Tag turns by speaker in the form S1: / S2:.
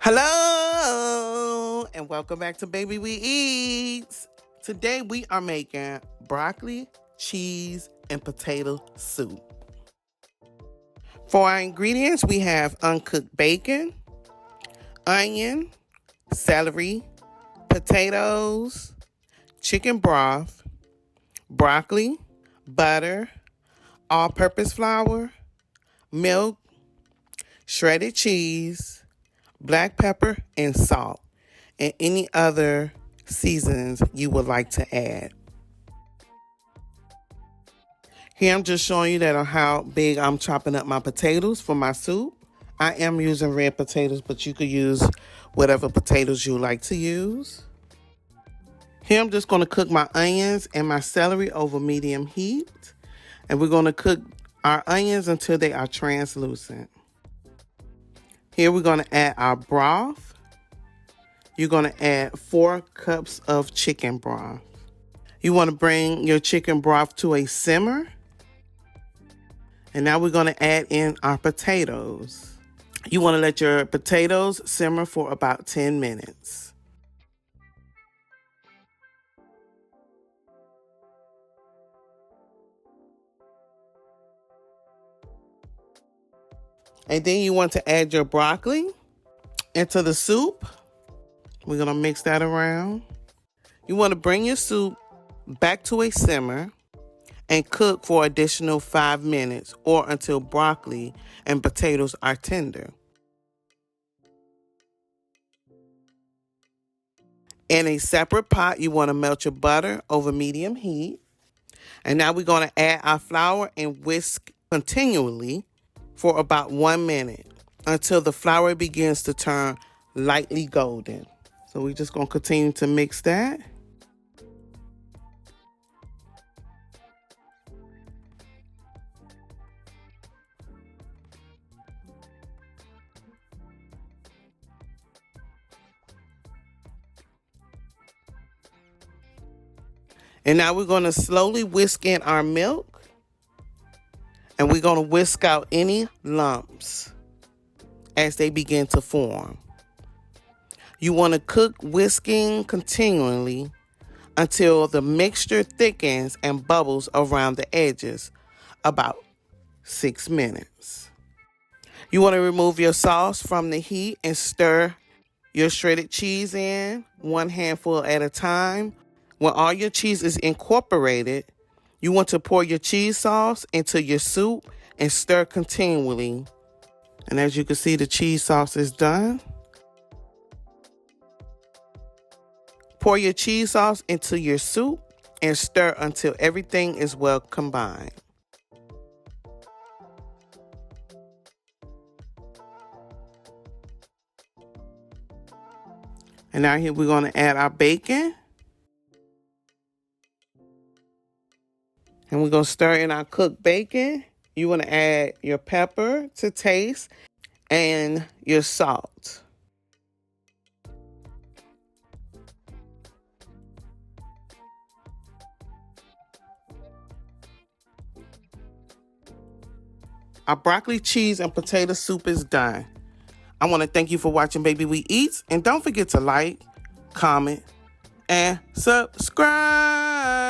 S1: Hello and welcome back to Baby We Eats. Today we are making broccoli, cheese, and potato soup. For our ingredients, we have uncooked bacon, onion, celery, potatoes, chicken broth, broccoli, butter, all-purpose flour, milk, shredded cheese, black pepper, and salt, and any other seasonings you would like to add. Here I'm just showing you that on how big I'm chopping up my potatoes for my soup. I am using red potatoes, but you could use whatever potatoes you like to use. Here I'm just going to cook my onions and my celery over medium heat. And we're going to cook our onions until they are translucent. Here we're going to add our broth. You're going to add 4 cups of chicken broth. You want to bring your chicken broth to a simmer. And now we're going to add in our potatoes. You want to let your potatoes simmer for about 10 minutes. And then you want to add your broccoli into the soup. We're going to mix that around. You want to bring your soup back to a simmer and cook for additional 5 minutes or until broccoli and potatoes are tender. In a separate pot, you want to melt your butter over medium heat. And now we're going to add our flour and whisk continually for about 1 minute until the flour begins to turn lightly golden. So we're just going to continue to mix that. And now we're going to slowly whisk in our milk. And we're going to whisk out any lumps as they begin to form. You want to cook whisking continually until the mixture thickens and bubbles around the edges, about 6 minutes. You want to remove your sauce from the heat and stir your shredded cheese in 1 handful at a time. When all your cheese is incorporated, you want to pour your cheese sauce into your soup and stir continually. And as you can see, the cheese sauce is done. Pour your cheese sauce into your soup and stir until everything is well combined. And now here we're going to add our bacon. And we're going to stir in our cooked bacon. You want to add your pepper to taste and your salt. Our broccoli, cheese, and potato soup is done. I want to thank you for watching Baby We Eats. And don't forget to like, comment, and subscribe.